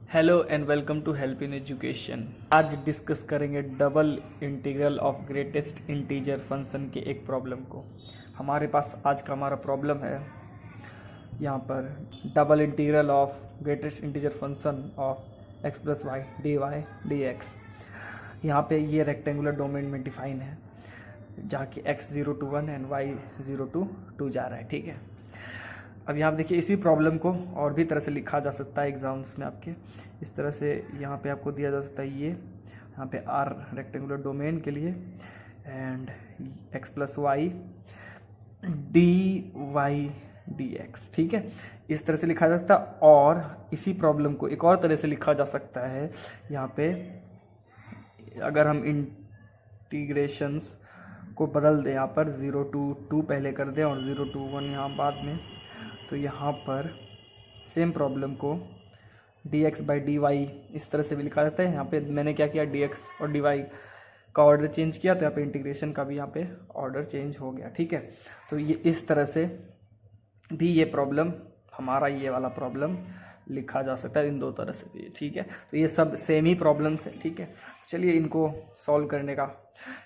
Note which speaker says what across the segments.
Speaker 1: Hello and welcome to help in education. आज discuss करेंगे double integral of greatest integer function के एक problem को। हमारे पास आज का हमारा प्रॉब्लम है यहाँ पर double integral of greatest integer function of X plus Y D Y D X. यहाँ पे ये रेक्टेंगुलर डोमेन में डिफाइन है जहाँ कि x 0 to 1 and y 0 to 2 जा रहा है। ठीक है, अब यहाँ देखिए इसी प्रॉब्लम को और भी तरह से लिखा जा सकता है एग्जाम्स में आपके। इस तरह से यहाँ पे आपको दिया जा सकता है ये यहाँ पे r रेक्टेंगुलर डोमेन के लिए and x plus Y D Y D X. ठीक है, इस तरह से लिखा जा सकता है। और इसी प्रॉब्लम को एक और तरह से लिखा जा सकता है। यहाँ पे अगर हम इंटीग्रेशंस को बदल दें, यहाँ पर 0 to 2 पहले कर दें और 0 to 1 यहाँ बाद में, तो यहाँ पर सेम प्रॉब्लम को dx बाई डी वाई इस तरह से भी लिखा जाता है। यहाँ पे मैंने क्या किया, dx और dy का ऑर्डर चेंज किया, तो यहाँ पे इंटीग्रेशन का भी यहाँ पे ऑर्डर चेंज हो गया। ठीक है, तो ये इस तरह से भी ये प्रॉब्लम हमारा ये वाला प्रॉब्लम लिखा जा सकता है, इन दो तरह से भी। ठीक है, तो ये सब सेम ही प्रॉब्लम्स है। ठीक है, चलिए इनको सॉल्व करने का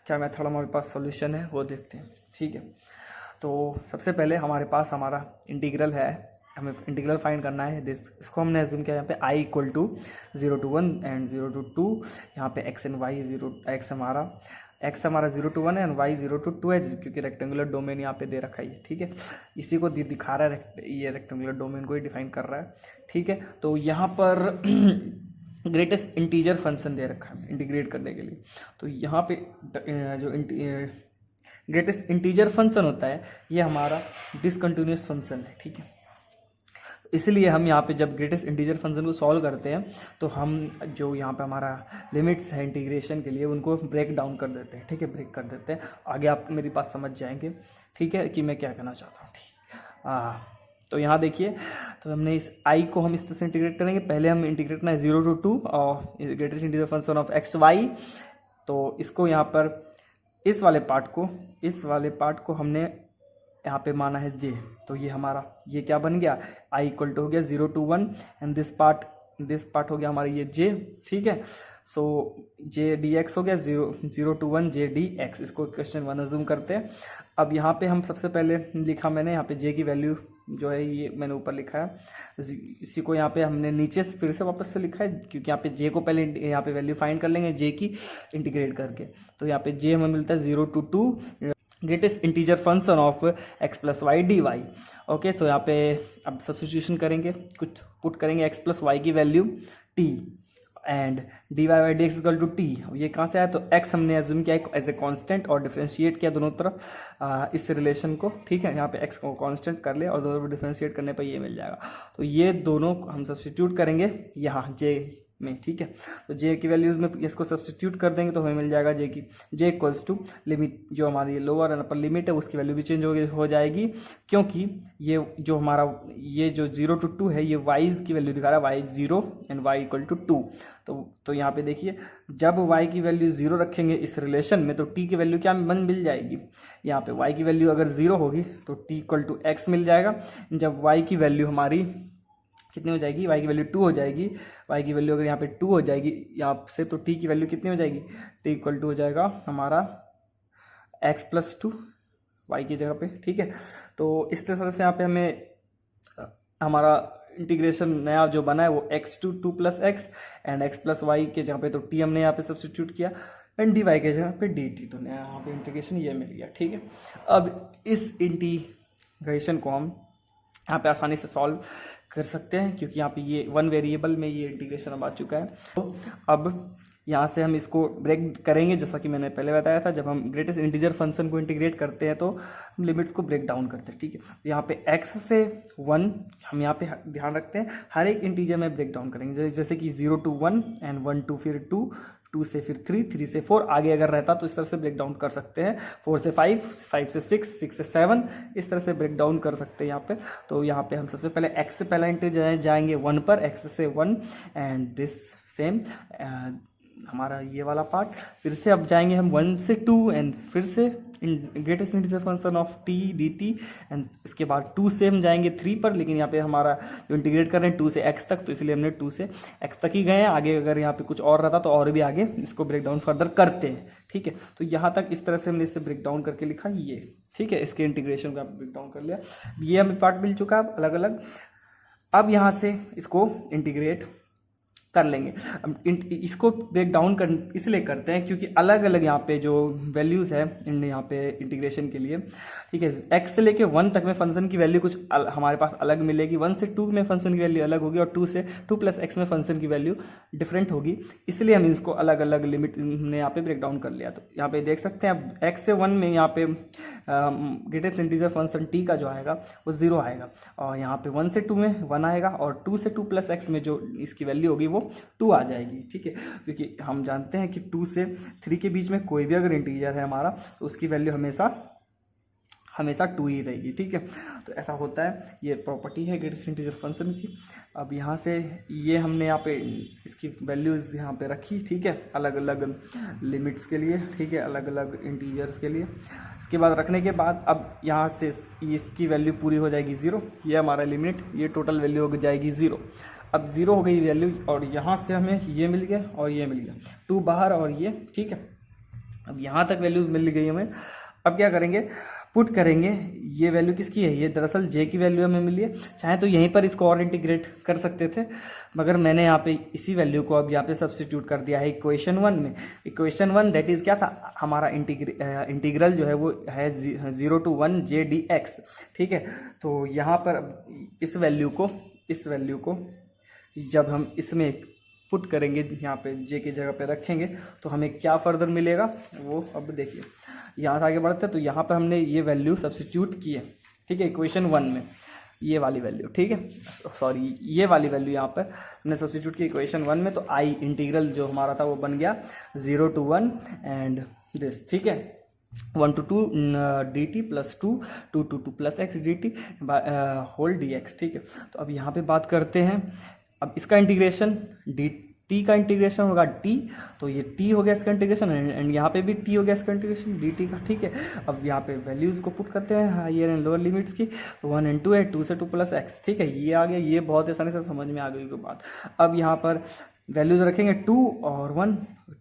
Speaker 1: क्या मेथड हमारे पास सॉल्यूशन है वो देखते हैं। ठीक है, तो सबसे पहले हमारे पास हमारा इंटीग्रल है, हमें इंटीग्रल फाइंड करना है। इसको हमने एज्यूम किया यहाँ पे i equal to 0 to 1 and 0 to 2। यहाँ पे x एंड y x हमारा 0 to 1 एंड y 0 to 2 है, क्योंकि रेक्टेंगुलर डोमेन यहाँ पे दे रखा है। ठीक है, इसी को दिखा रहा है, ये रेक्टेंगुलर डोमेन को ही डिफाइन कर रहा है। ठीक है, तो यहाँ पर ग्रेटेस्ट इंटीजर फंक्शन दे रखा है इंटीग्रेट करने के लिए। तो यहाँ पे जो ग्रेटेस्ट इंटीजर फंक्शन होता है ये हमारा डिसकंटिन्यूअस फंक्शन है। ठीक है, इसलिए हम यहाँ पे जब ग्रेटेस्ट इंटीजर फंक्शन को सॉल्व करते हैं तो हम जो यहाँ पे हमारा लिमिट्स है इंटीग्रेशन के लिए उनको ब्रेक डाउन कर देते हैं। ठीक है, ब्रेक कर देते हैं। आगे आप मेरी बात समझ जाएंगे। ठीक है, कि मैं क्या कहना चाहता हूँ। ठीक, तो यहाँ देखिए, तो हमने इस i को हम इस तरह से इंटीग्रेट करेंगे। पहले हम इंटीग्रेट करना है 0 to 2 और greatest integer function of X Y. तो इसको यहाँ पर इस वाले पार्ट को हमने यहाँ पे माना है j। तो ये हमारा ये क्या बन गया, i इक्वल टू हो गया 0 to 1 एंड दिस पार्ट हो गया हमारा ये j। ठीक है, सो j dx हो गया 0 to 1 j dx। इसको क्वेश्चन 1 अज्यूम करते हैं। अब यहाँ पे हम सबसे पहले लिखा मैंने यहाँ पे j की वैल्यू जो है ये मैंने ऊपर लिखा है, इसी को यहाँ पे हमने नीचे से फिर से वापस से लिखा है, क्योंकि यहाँ पे j को पहले यहाँ पे वैल्यू फाइंड कर लेंगे j की इंटीग्रेट करके। तो यहाँ पे j हमें मिलता है 0 to 2 greatest integer function of x plus Y D Y. Okay, तो यहाँ पे अब सब्स्टिट्यूशन करेंगे, कुछ पुट करेंगे x प्लस वाई की value t and D Y by D X equal to T. ये कहाँ से आया, तो x हमने एज्यूम किया एज ए कांस्टेंट और डिफरेंशिएट किया दोनों तरफ इस रिलेशन को। ठीक है, यहाँ पे x को कांस्टेंट कर ले और दोनों तरफ डिफरेंशिएट करने पर ये मिल जाएगा। तो ये दोनों हम सब्स्टिट्यूट करेंगे यहाँ j में। ठीक है, तो j की वैल्यूज में इसको सब्स्टिट्यूट कर देंगे तो हमें मिल जाएगा j इक्वल्स टू लिमिट, जो हमारी लोअर एंड अपर लिमिट है उसकी वैल्यू भी चेंज हो जाएगी, क्योंकि ये जो हमारा ये जो 0 to 2 है ये y की वैल्यू दिखा रहा है, y 0 and y equal to 2। तो यहाँ पे देखिए, जब y की वैल्यू 0 रखेंगे इस रिलेशन में तो t की वैल्यू क्या मिल जाएगी, यहाँ पे y की वैल्यू अगर 0 होगी तो t इक्वल टू x मिल जाएगा। जब y की वैल्यू हमारी कितनी हो जाएगी, y की वैल्यू 2 हो जाएगी। y की वैल्यू अगर यहाँ पे 2 हो जाएगी यहाँ से, तो t की वैल्यू कितनी हो जाएगी, t इक्वल टू हो जाएगा हमारा x प्लस 2 y की जगह पे। ठीक है, तो इस तरह से यहाँ पे हमें हमारा इंटीग्रेशन नया जो बना है वो x to 2 plus X and x plus Y के जगह पे तो t हमने यहाँ पे सब्स्टिट्यूट किया एंड dy के जगह पे dt। तो नया यहाँ पे इंटीग्रेशन ये मिल गया। ठीक है, अब इस इंटीग्रेशन को हम यहाँ पे आसानी से सॉल्व कर सकते हैं, क्योंकि यहाँ पे ये 1 वेरिएबल में ये इंटीग्रेशन अब आ चुका है। तो अब यहाँ से हम इसको ब्रेक करेंगे, जैसा कि मैंने पहले बताया था, जब हम ग्रेटेस्ट इंटीजर फंक्शन को इंटीग्रेट करते हैं तो हम लिमिट्स को ब्रेक डाउन करते हैं। ठीक है, तो यहाँ पे x से 1 हम यहाँ पे ध्यान रखते हैं, हर एक इंटीजर में ब्रेक डाउन करेंगे, जैसे कि 0 to 1 एंड 1 to फिर 2, 2 से फिर 3, 3 से 4, आगे अगर रहता तो इस तरह से ब्रेक डाउन कर सकते हैं। 4 से 5, 5 से 6, 6 से 7, इस तरह से ब्रेक डाउन कर सकते हैं यहाँ पे। तो यहाँ पे हम सबसे पहले x से पहला इंटीजर जाएंगे 1 पर, x से 1 एंड दिस सेम हमारा ये वाला पार्ट। फिर से अब जाएंगे हम 1 से 2 एंड फिर से greatest integer function of T D T and इसके बाद 2 से हम जाएंगे 3 पर, लेकिन यहाँ पे हमारा जो इंटीग्रेट कर रहे हैं 2 से x तक, तो इसलिए हमने 2 से x तक ही गए हैं। आगे अगर यहाँ पे कुछ और रहता तो और भी आगे इसको ब्रेक डाउन फर्दर करते हैं, ठीक है। तो यहाँ तक इस तरह से हमने इसे ब्रेक डाउन करके लिखा ये, ठीक है। इसके इंटीग्रेशन का ब्रेक डाउन कर लिया, ये हमें पार्ट मिल चुका है अलग अलग। अब यहाँ से इसको इंटीग्रेट कर लेंगे। अब इसको ब्रेक डाउन कर इसलिए करते हैं क्योंकि अलग अलग यहाँ पे जो वैल्यूज़ है यहाँ पे इंटीग्रेशन के लिए, ठीक है। x से लेके 1 तक में फंक्शन की वैल्यू कुछ हमारे पास अलग मिलेगी, 1 से 2 में फंक्शन की वैल्यू अलग होगी और 2 से 2 + x में फंक्शन की वैल्यू डिफरेंट होगी। इसलिए हम इसको अलग अलग लिमिट हमने यहाँ पे ब्रेक डाउन कर लिया। तो यहाँ पे देख सकते हैं अब x से 1 में यहाँ पे ग्रेटेस्ट इंटीजर फंक्शन t का जो आएगा वो 0 आएगा, और यहाँ पे 1 से 2 में 1 आएगा, और 2 से 2 + x में जो इसकी वैल्यू होगी वो 2 आ जाएगी, ठीक है। क्योंकि हम जानते हैं कि 2 से 3 के बीच में कोई भी अगर इंटीजर है हमारा तो उसकी वैल्यू हमेशा 2 ही रहेगी, ठीक है। तो ऐसा होता है, ये प्रॉपर्टी है ग्रेटेस्ट इंटीजर फंक्शन की। अब यहाँ से ये हमने यहाँ पे इसकी वैल्यूज़ यहाँ पे रखी, ठीक है, अलग अलग लिमिट्स के लिए, ठीक है, अलग अलग इंटीजर्स के लिए। इसके बाद रखने के बाद अब यहाँ से इसकी वैल्यू पूरी हो जाएगी 0, ये हमारा लिमिट, ये टोटल वैल्यू हो जाएगी 0। अब 0 हो गई वैल्यू, और यहाँ से हमें ये मिल गया और ये मिल गया, 2 बाहर और ये, ठीक है। अब यहाँ तक वैल्यूज़ मिल गई हमें। अब क्या करेंगे, पुट करेंगे। ये वैल्यू किसकी है, ये दरअसल j की वैल्यू हमें मिली है। चाहे तो यहीं पर इसको और इंटीग्रेट कर सकते थे, मगर मैंने यहाँ पे इसी वैल्यू को अब यहाँ पे सब्स्टिट्यूट कर दिया है इक्वेशन 1 में। इक्वेशन 1 दैट इज़ क्या था, हमारा इंटीग्रल जो है वो है 0 to 1 j dx, ठीक है। तो यहाँ पर इस वैल्यू को जब हम इसमें पुट करेंगे, यहाँ पे j की जगह पे रखेंगे, तो हमें क्या फर्दर मिलेगा वो अब देखिए। यहाँ से आगे बढ़ते हैं, तो यहाँ पर हमने ये वैल्यू सब्स्टिट्यूट की है, ठीक है, इक्वेशन 1 में ये वाली वैल्यू, ठीक है, सॉरी ये वाली वैल्यू यहाँ पर हमने सब्स्टिट्यूट की इक्वेशन 1 में। तो आई इंटीग्रल जो हमारा था वो बन गया 0 to 1 एंड दिस, ठीक है, 1 to 2 dt + 2 2 to 2 + x dt whole dx, ठीक है। तो अब यहाँ पे बात करते हैं, अब इसका इंटीग्रेशन टी का इंटीग्रेशन होगा t, तो ये t हो गया इसका इंटीग्रेशन, एंड यहाँ पे भी t हो गया इसका इंटीग्रेशन dt का, ठीक है। अब यहाँ पे वैल्यूज़ को पुट करते हैं हायर एंड लोअर लिमिट्स की, तो 1 and 2 है, 2 से 2 + x, ठीक है, ये आ गया, ये बहुत आसानी से समझ में आ गई की बात। अब यहाँ पर वैल्यूज़ रखेंगे 2 और 1,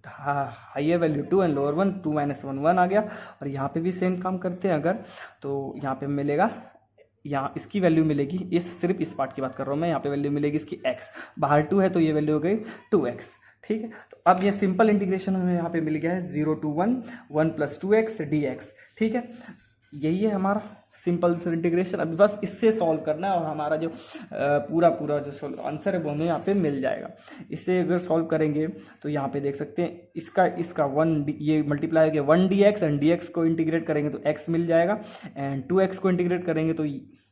Speaker 1: हाइयर वैल्यू 2 एंड लोअर 1, 2 - 1 1 आ गया। और यहाँ पे भी सेम काम करते हैं अगर, तो यहाँ पे मिलेगा, यहाँ इसकी वैल्यू मिलेगी, सिर्फ इस पार्ट की बात कर रहा हूँ मैं, यहाँ पे वैल्यू मिलेगी इसकी x, बाहर 2 है तो ये वैल्यू हो गई 2x, ठीक है। तो अब ये सिंपल इंटीग्रेशन हमें यहाँ पे मिल गया है 0 to 1 1 + 2x dx, ठीक है। यही है हमारा सिंपल इंटीग्रेशन। अभी बस इससे सॉल्व करना है और हमारा जो पूरा जो आंसर है वो हमें यहाँ पे मिल जाएगा। इससे अगर सॉल्व करेंगे तो यहाँ पे देख सकते हैं इसका 1 ये मल्टीप्लाई हो गया 1 dx, एंड dx को इंटीग्रेट करेंगे तो x मिल जाएगा, एंड 2x को इंटीग्रेट करेंगे तो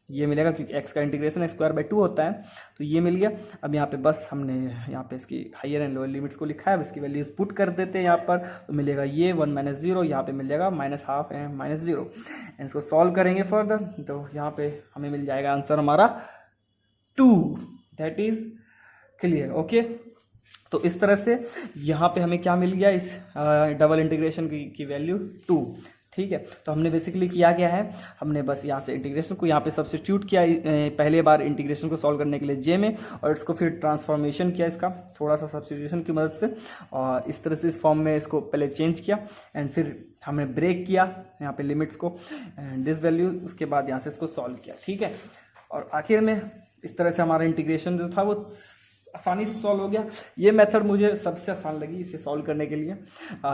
Speaker 1: ये मिलेगा, क्योंकि x का इंटीग्रेशन x² 2 होता है, तो ये मिल गया। अब यहाँ पे बस हमने यहाँ पे इसकी हायर एंड लोअर लिमिट्स को लिखा है, अब इसकी वैल्यूज पुट कर देते हैं यहाँ पर, तो मिलेगा ये 1 - 0, यहाँ पे मिल जाएगा -½ एंड -0, एंड इसको सॉल्व करेंगे फर्दर, तो यहाँ पे हमें मिल जाएगा आंसर हमारा 2, दैट इज क्लियर, ओके। तो इस तरह से यहाँ पे हमें क्या मिल गया, इस डबल इंटीग्रेशन की वैल्यू 2, ठीक है। तो हमने बेसिकली किया क्या है, हमने बस यहाँ से इंटीग्रेशन को यहाँ पे सब्स्टिट्यूट किया पहले बार इंटीग्रेशन को सॉल्व करने के लिए j में, और इसको फिर ट्रांसफॉर्मेशन किया इसका थोड़ा सा सब्स्टिट्यूशन की मदद से, और इस तरह से इस फॉर्म में इसको पहले चेंज किया, एंड फिर हमने ब्रेक किया यहाँ पे लिमिट्स को एंड दिस वैल्यू, उसके बाद यहाँ से इसको सॉल्व किया, ठीक है। और आखिर में इस तरह से हमारा इंटीग्रेशन जो था वो आसानी से सॉल्व हो गया। ये मेथड मुझे सबसे आसान लगी इसे सॉल्व करने के लिए,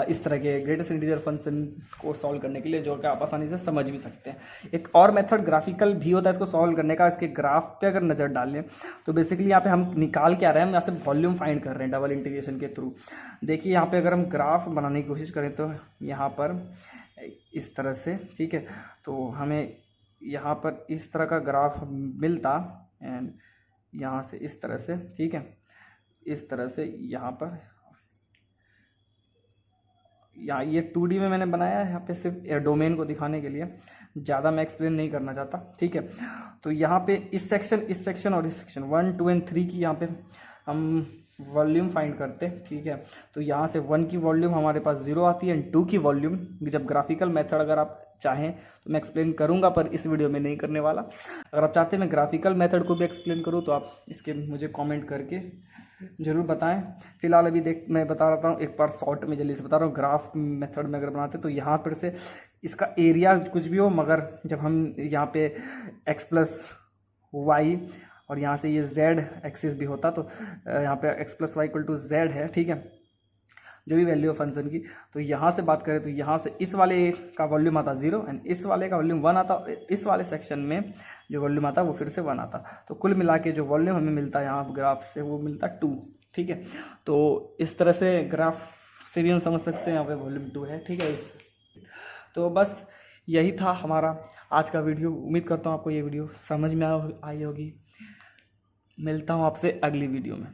Speaker 1: इस तरह के ग्रेटेस्ट इंटीजर फंक्शन को सॉल्व करने के लिए, जो कि आप आसानी से समझ भी सकते हैं। एक और मेथड ग्राफिकल भी होता है इसको सॉल्व करने का। इसके ग्राफ पे अगर नज़र डालें तो बेसिकली यहाँ पे हम निकाल के आ रहे हैं, हम यहाँ से वॉल्यूम फाइंड कर रहे हैं डबल इंटीग्रेशन के थ्रू। देखिए यहाँ पे अगर हम ग्राफ बनाने की कोशिश करें तो यहाँ पर इस तरह से, ठीक है, तो हमें यहाँ पर इस तरह का ग्राफ मिलता, एंड यहाँ से इस तरह से, ठीक है, इस तरह से यहाँ पर, यहाँ ये 2D में मैंने बनाया है, यहाँ पे सिर्फ डोमेन को दिखाने के लिए, ज़्यादा मैं एक्सप्लेन नहीं करना चाहता, ठीक है। तो यहाँ पे इस सेक्शन और इस सेक्शन 1 2 एंड 3 की यहाँ पे हम वॉल्यूम फाइंड करते हैं, ठीक है। तो यहाँ से 1 की वॉल्यूम हमारे पास 0 आती है एंड 2 की वॉल्यूम, जब ग्राफिकल मेथड अगर आप चाहें तो मैं एक्सप्लेन करूँगा, पर इस वीडियो में नहीं करने वाला। अगर आप चाहते हैं मैं ग्राफिकल मेथड को भी एक्सप्लेन करूँ तो आप इसके मुझे कमेंट करके ज़रूर बताएं। फिलहाल अभी मैं बता रहा हूँ, एक बार शॉर्ट में जल्दी से बता रहा हूँ। ग्राफ मेथड में अगर बनाते तो यहाँ पर से इसका एरिया कुछ भी हो, मगर जब हम यहाँ पे x प्लस वाई और यहाँ से ये z एक्सिस भी होता तो यहाँ पे x plus Y equal to z है, ठीक है, जो भी वैल्यू है फंक्शन की। तो यहाँ से बात करें तो यहाँ से इस वाले का वॉल्यूम आता 0 एंड इस वाले का वॉल्यूम 1 आता, इस वाले सेक्शन में जो वॉल्यूम आता वो फिर से 1 आता। तो कुल मिला के जो वॉल्यूम हमें मिलता है यहाँ ग्राफ से वो मिलता 2, ठीक है। तो इस तरह से ग्राफ से भी हम समझ सकते हैं यहाँ पे वॉल्यूम 2 है, ठीक है। तो बस यही था हमारा आज का वीडियो। उम्मीद करता हूँ आपको ये वीडियो समझ में आई होगी। मिलता हूँ आपसे अगली वीडियो में।